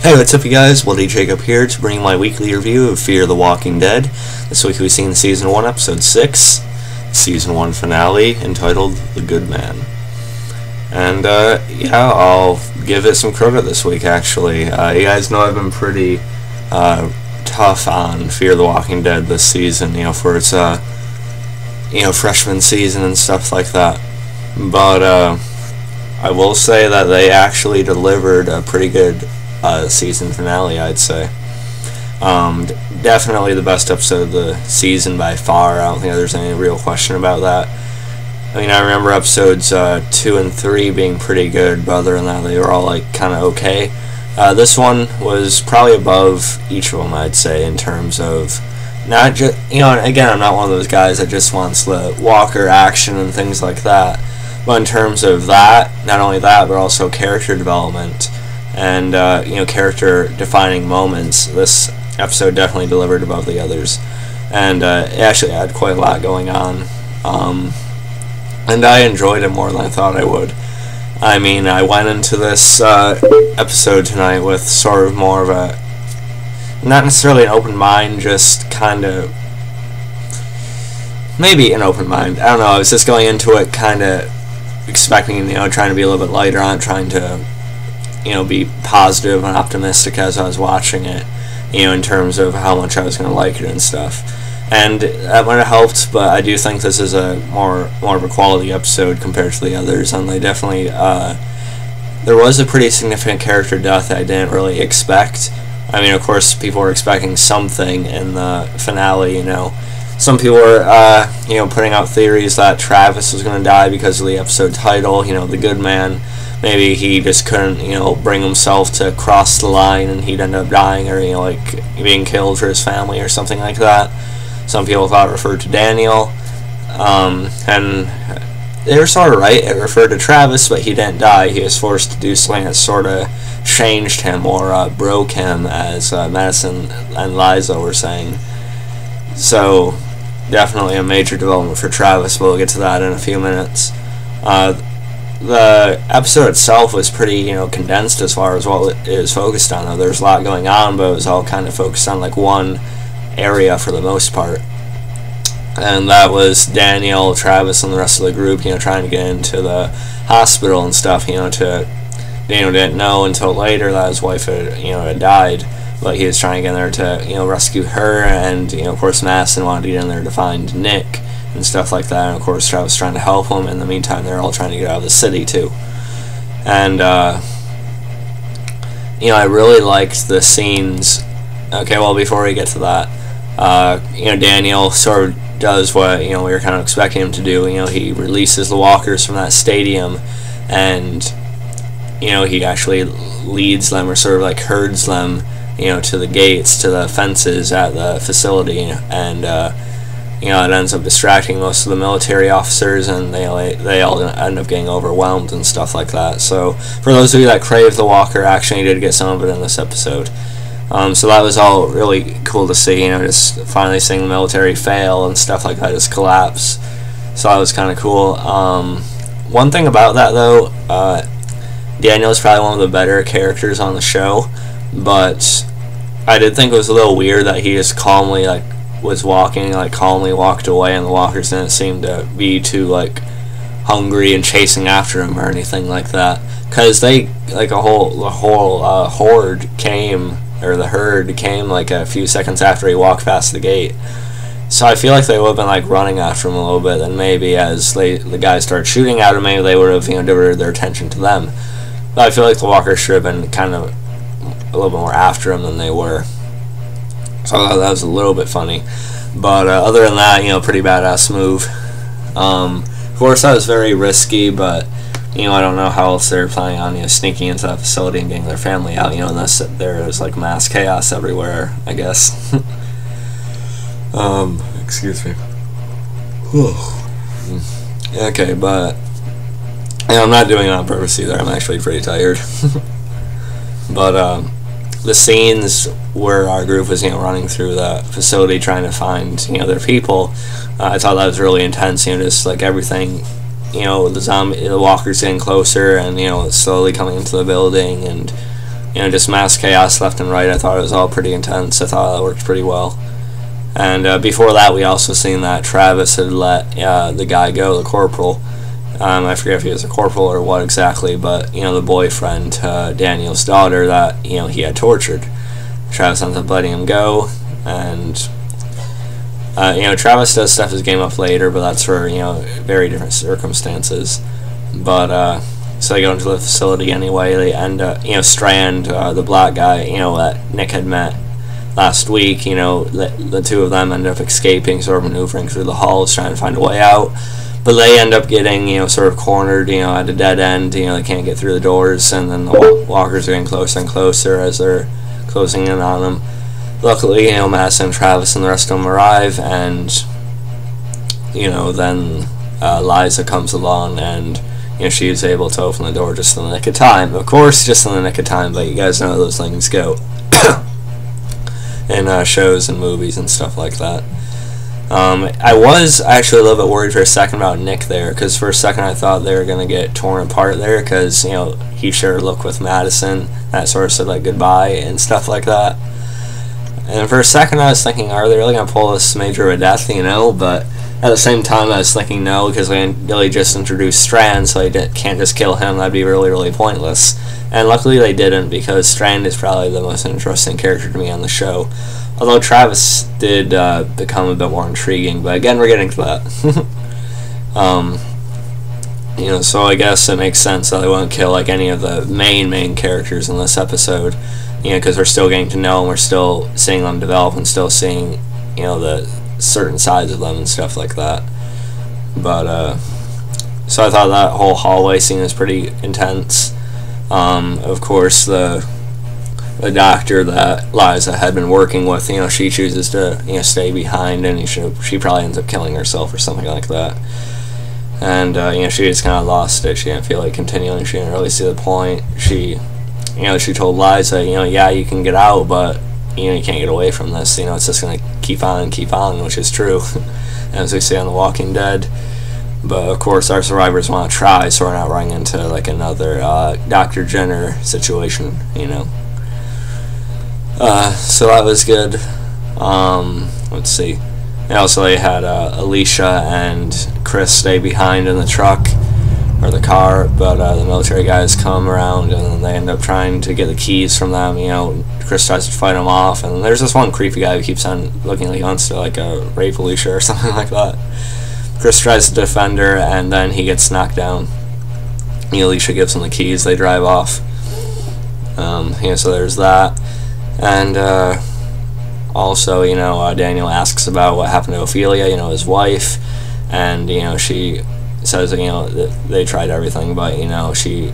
Hey, what's up you guys? Bloody Jacob here to bring my weekly review of Fear the Walking Dead. This week we've seen Season 1, Episode 6, Season 1 finale, entitled The Good Man. And, yeah, I'll give it some credit this week, actually. You guys know I've been pretty tough on Fear the Walking Dead this season, for its, freshman season and stuff like that. But, I will say that they actually delivered a pretty good season finale, I'd say. Definitely the best episode of the season by far. I don't think there's any real question about that. I mean, I remember episodes 2 and 3 being pretty good, but other than that, they were all kind of okay. This one was probably above each of them, I'd say, in terms of not just, again, I'm not one of those guys that just wants the Walker action and things like that. But in terms of that, not only that, but also character development and character defining moments, this episode definitely delivered above the others, and it actually had quite a lot going on, and I enjoyed it more than I thought I would. I mean, I went into this episode tonight with sort of more of a, not necessarily an open mind, just kind of maybe an open mind, I don't know. I was just going into it kind of expecting, trying to be a little bit lighter on it, trying to be positive and optimistic as I was watching it, in terms of how much I was going to like it and stuff. And that might have helped, but I do think this is a more of a quality episode compared to the others, and they definitely, there was a pretty significant character death that I didn't really expect. I mean, of course, people were expecting something in the finale, Some people were, putting out theories that Travis was going to die because of the episode title, The Good Man. Maybe he just couldn't, bring himself to cross the line and he'd end up dying, or, being killed for his family or something like that. Some people thought it referred to Daniel, and they were sort of right. It referred to Travis, but he didn't die. He was forced to do something that sort of changed him or broke him, as Madison and Liza were saying. So, definitely a major development for Travis, but we'll get to that in a few minutes. The episode itself was pretty, condensed as far as what it was focused on, though. There was a lot going on, but it was all kind of focused on, one area for the most part. And that was Daniel, Travis, and the rest of the group, trying to get into the hospital and stuff, Daniel didn't know until later that his wife had died, but he was trying to get in there to, rescue her, and, of course, Madison wanted to get in there to find Nick and stuff like that, and of course Travis was trying to help him. In the meantime, they're all trying to get out of the city too. And I really liked the scenes. Okay, well, before we get to that, Daniel sort of does what we were kind of expecting him to do. He releases the walkers from that stadium, and he actually leads them, or sort of herds them, to the gates, to the fences at the facility, and it ends up distracting most of the military officers, and they all end up getting overwhelmed and stuff like that. So, for those of you that crave the Walker action, you did get some of it in this episode. So that was all really cool to see, just finally seeing the military fail and stuff like that, just collapse. So that was kind of cool. One thing about that, though, Daniel is probably one of the better characters on the show, but I did think it was a little weird that he just calmly, was walking, calmly walked away, and the walkers didn't seem to be too, hungry and chasing after him or anything like that. Because they, the whole horde came, or the herd came, a few seconds after he walked past the gate. So I feel like they would have been, running after him a little bit, and maybe as the guys started shooting at him, maybe they would have, diverted their attention to them. But I feel like the walkers should have been kind of a little bit more after him than they were. So I thought that was a little bit funny. But other than that, pretty badass move. Of course, that was very risky, but, I don't know how else they're planning on, sneaking into that facility and getting their family out, unless there was, mass chaos everywhere, I guess. Excuse me. Okay, but, I'm not doing it on purpose either. I'm actually pretty tired. But, the scenes where our group was, running through the facility trying to find, their people, I thought that was really intense, just, everything, the walkers getting closer and, slowly coming into the building, and, just mass chaos left and right. I thought it was all pretty intense. I thought that worked pretty well. And before that, we also seen that Travis had let the guy go, the corporal. I forget if he was a corporal or what exactly, but the boyfriend, Daniel's daughter, that he had tortured. Travis ends up letting him go, and Travis does step his game up later, but that's for very different circumstances. But so they go into the facility anyway. They end up Strand, the black guy that Nick had met last week. The two of them end up escaping, sort of maneuvering through the halls, trying to find a way out. But they end up getting sort of cornered at a dead end. They can't get through the doors, and then the walkers are getting closer and closer as they're closing in on them. Luckily, Madison, Travis, and the rest of them arrive, and then Liza comes along, and she is able to open the door just in the nick of time. Of course, just in the nick of time, but you guys know how those things go in shows and movies and stuff like that. I was actually a little bit worried for a second about Nick there, because for a second I thought they were going to get torn apart there, because he shared a look with Madison that sort of said like goodbye and stuff like that. And for a second I was thinking, are they really going to pull this major of a death, but at the same time I was thinking no, because they really just introduced Strand, so they can't just kill him. That'd be really, really pointless. And luckily they didn't, because Strand is probably the most interesting character to me on the show. Although Travis did become a bit more intriguing, but again, we're getting to that. So I guess it makes sense that they won't kill like any of the main characters in this episode, because we're still getting to know them, we're still seeing them develop, and still seeing, the certain sides of them and stuff like that. But so I thought that whole hallway scene was pretty intense. Of course, the doctor that Liza had been working with, she chooses to stay behind, and she probably ends up killing herself or something like that. And she just kind of lost it. She didn't feel like continuing. She didn't really see the point. She told Liza, yeah, you can get out, but you can't get away from this. It's just gonna keep on, which is true, as we see on The Walking Dead. But of course, our survivors want to try, so we're not running into like another Dr. Jenner situation, So that was good. Let's see. And also they had Alicia and Chris stay behind in the truck or the car, but the military guys come around, and then they end up trying to get the keys from them. Chris tries to fight them off, and there's this one creepy guy who keeps on looking like he wants to rape Alicia or something like that. Chris tries to defend her, and then he gets knocked down. Alicia gives him the keys. They drive off. So there's that. And also, Daniel asks about what happened to Ophelia, his wife, and she says that they tried everything, but she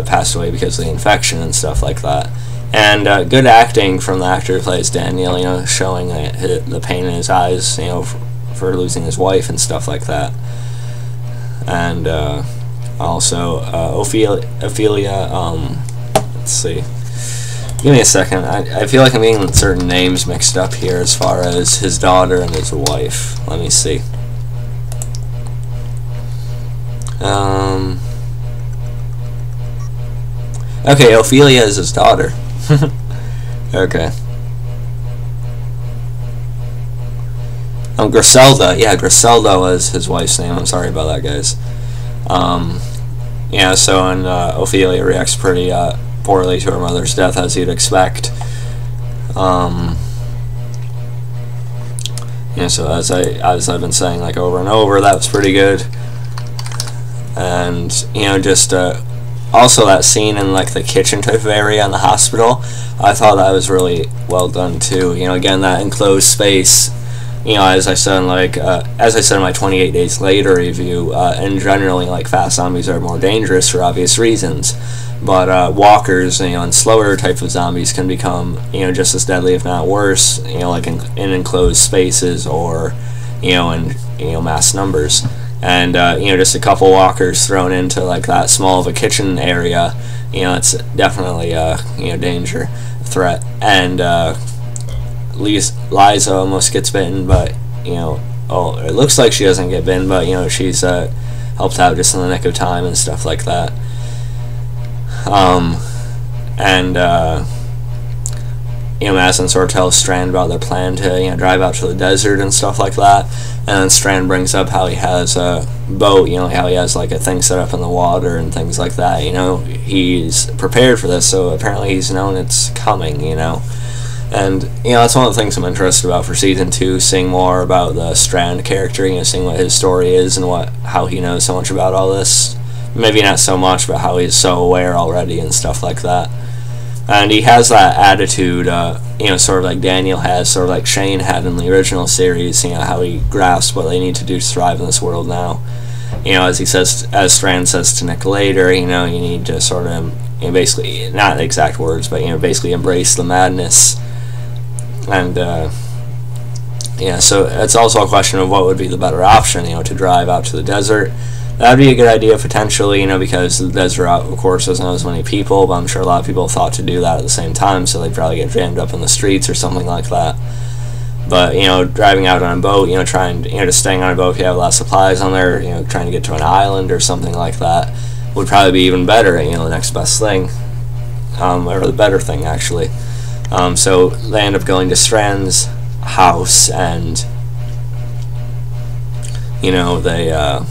passed away because of the infection and stuff like that. And good acting from the actor who plays Daniel, showing the pain in his eyes, for losing his wife and stuff like that. And also Ophelia, let's see. Give me a second. I feel like I'm getting certain names mixed up here as far as his daughter and his wife. Let me see. Okay, Ophelia is his daughter. Okay. Griselda. Yeah, Griselda was his wife's name. I'm sorry about that, guys. So and Ophelia reacts pretty poorly to her mother's death, as you'd expect. So as I've been saying over and over, that was pretty good. And just also that scene in the kitchen type of area in the hospital, I thought that was really well done too. Again, that enclosed space. As I said in my 28 Days Later review, and generally fast zombies are more dangerous for obvious reasons. But walkers, and slower type of zombies can become, just as deadly, if not worse, in enclosed spaces or, in mass numbers. And just a couple walkers thrown into that small of a kitchen area, it's definitely danger, threat. And Liza almost gets bitten, but it looks like she doesn't get bitten, but she's helped out just in the nick of time and stuff like that. and Madison sort of tells Strand about their plan to drive out to the desert and stuff like that, and then Strand brings up how he has a boat, how he has like a thing set up in the water and things like that. He's prepared for this, so apparently he's known it's coming. And that's one of the things I'm interested about for season 2, seeing more about the Strand character, seeing what his story is and how he knows so much about all this. Maybe not so much, but how he's so aware already and stuff like that. And he has that attitude, sort of like Daniel has, sort of like Shane had in the original series, how he grasps what they need to do to survive in this world now. As Strand says to Nick later, you need to sort of, basically, not the exact words, but, basically embrace the madness. And, so it's also a question of what would be the better option, to drive out to the desert. That would be a good idea potentially, because the desert, of course, doesn't have as many people, but I'm sure a lot of people thought to do that at the same time, so they'd probably get jammed up in the streets or something like that. But, driving out on a boat, trying, just staying on a boat if you have a lot of supplies on there, trying to get to an island or something like that would probably be even better, the next best thing, or the better thing, actually. So they end up going to Strand's house, and, they,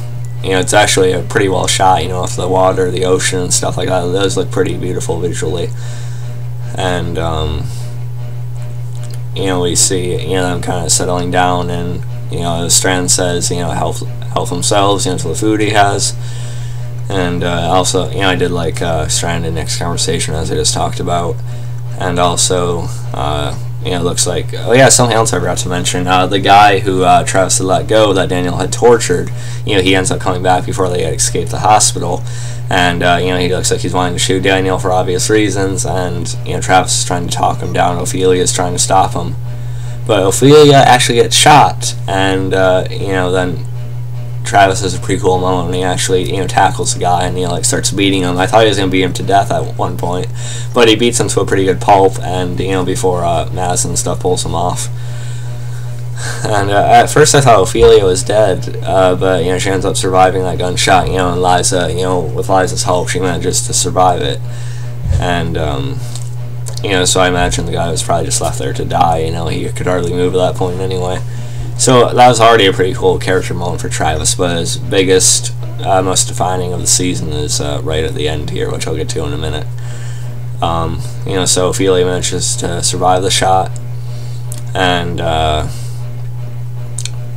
it's actually a pretty well shot, off the water, the ocean, and stuff like that. It does look pretty beautiful visually. And, we see, them kind of settling down, and, as Strand says, help themselves, to the food he has. And, also, I did like, Strand and Nick's conversation, as I just talked about. And also, it looks like, oh yeah, something else I forgot to mention, the guy who Travis had let go, that Daniel had tortured, he ends up coming back before they had escaped the hospital, and he looks like he's wanting to shoot Daniel for obvious reasons, and Travis is trying to talk him down, Ophelia is trying to stop him, but Ophelia actually gets shot, and then Travis has a pretty cool moment when he actually, tackles the guy and, starts beating him. I thought he was going to beat him to death at one point, but he beats him to a pretty good pulp, and, before Madison and stuff pulls him off. And at first I thought Ophelia was dead, but, she ends up surviving that gunshot, and Liza, with Liza's help, she manages to survive it. And, so I imagine the guy was probably just left there to die, he could hardly move at that point anyway. So that was already a pretty cool character moment for Travis, but his biggest, most defining of the season is right at the end here, which I'll get to in a minute. So Ophelia manages to survive the shot, and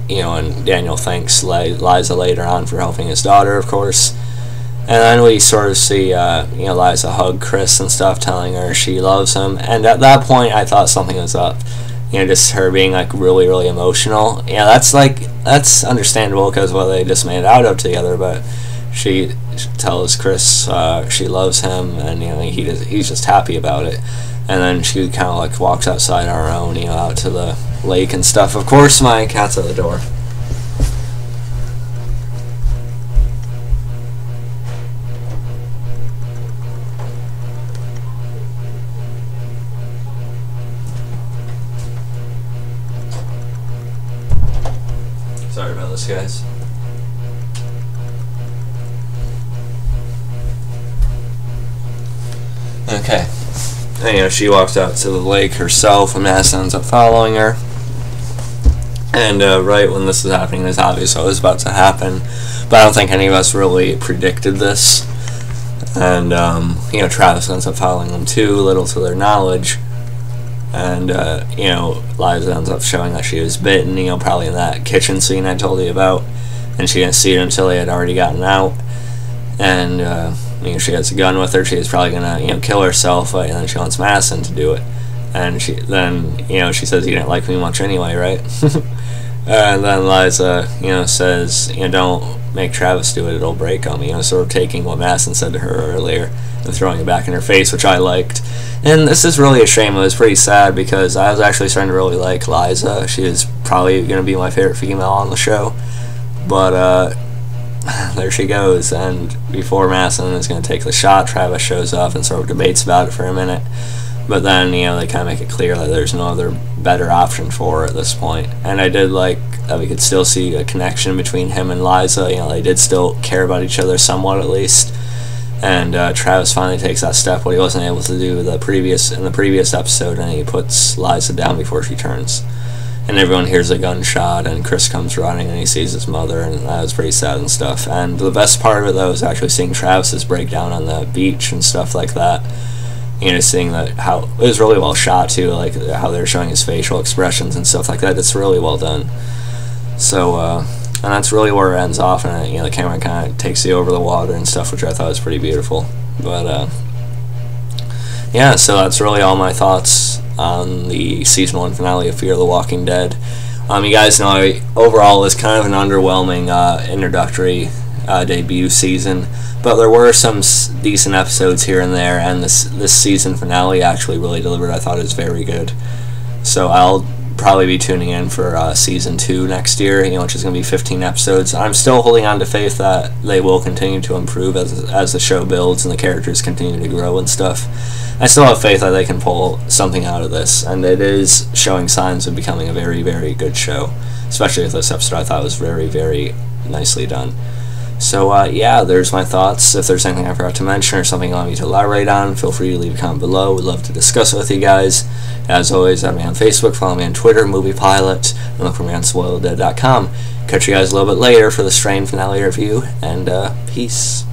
and Daniel thanks Liza later on for helping his daughter, of course. And then we sort of see, Liza hug Chris and stuff, telling her she loves him, and at that point I thought something was up. Just her being like really, really emotional. That's understandable because what they just made it out of together. But she tells Chris she loves him, and he's just happy about it. And then she kind of like walks outside on her own, out to the lake and stuff. Of course, my cat's at the door. Sorry about this, guys. Okay. And, she walks out to the lake herself, and Madison ends up following her. And right when this is happening, it's obvious what was about to happen. But I don't think any of us really predicted this. And, Travis ends up following them too, little to their knowledge. And, Liza ends up showing that she was bitten, probably in that kitchen scene I told you about. And she didn't see it until they had already gotten out. And, she has a gun with her. She's probably going to, kill herself, and then she wants Madison to do it. And she says, you didn't like me much anyway, right? And then Liza, says, don't make Travis do it, it'll break him. Sort of taking what Madison said to her earlier and throwing it back in her face, which I liked. And this is really a shame. It was pretty sad because I was actually starting to really like Liza. She is probably going to be my favorite female on the show. But, there she goes. And before Madison is going to take the shot, Travis shows up and sort of debates about it for a minute. But then, they kind of make it clear that there's no other better option for her at this point. And I did like that we could still see a connection between him and Liza. They did still care about each other somewhat, at least. and Travis finally takes that step what he wasn't able to do in the previous episode, and he puts Liza down before she turns. And everyone hears a gunshot, and Chris comes running, and he sees his mother, and that was pretty sad and stuff. And the best part of it, though, is actually seeing Travis's breakdown on the beach and stuff like that. You know, seeing that how it was really well shot too, like how they're showing his facial expressions and stuff like that. It's really well done. So, and that's really where it ends off, and you know, the camera kind of takes you over the water and stuff, which I thought was pretty beautiful. But yeah, so that's really all my thoughts on the season 1 finale of Fear the Walking Dead. You guys know overall it's kind of an underwhelming introductory debut season, but there were some decent episodes here and there, and this season finale actually really delivered. I thought it was very good. So I'll probably be tuning in for season 2 next year, you know, which is going to be 15 episodes. I'm still holding on to faith that they will continue to improve as the show builds and the characters continue to grow and stuff. I still have faith that they can pull something out of this, and it is showing signs of becoming a very, very good show, especially with this episode. I thought it was very, very nicely done. So yeah, there's my thoughts. If there's anything I forgot to mention or something you want me to elaborate on, feel free to leave a comment below. We'd love to discuss it with you guys. As always, add me on Facebook, follow me on Twitter, MoviePilot, and look for me on SpoiledDead.com. Catch you guys a little bit later for the Strand finale review, and peace.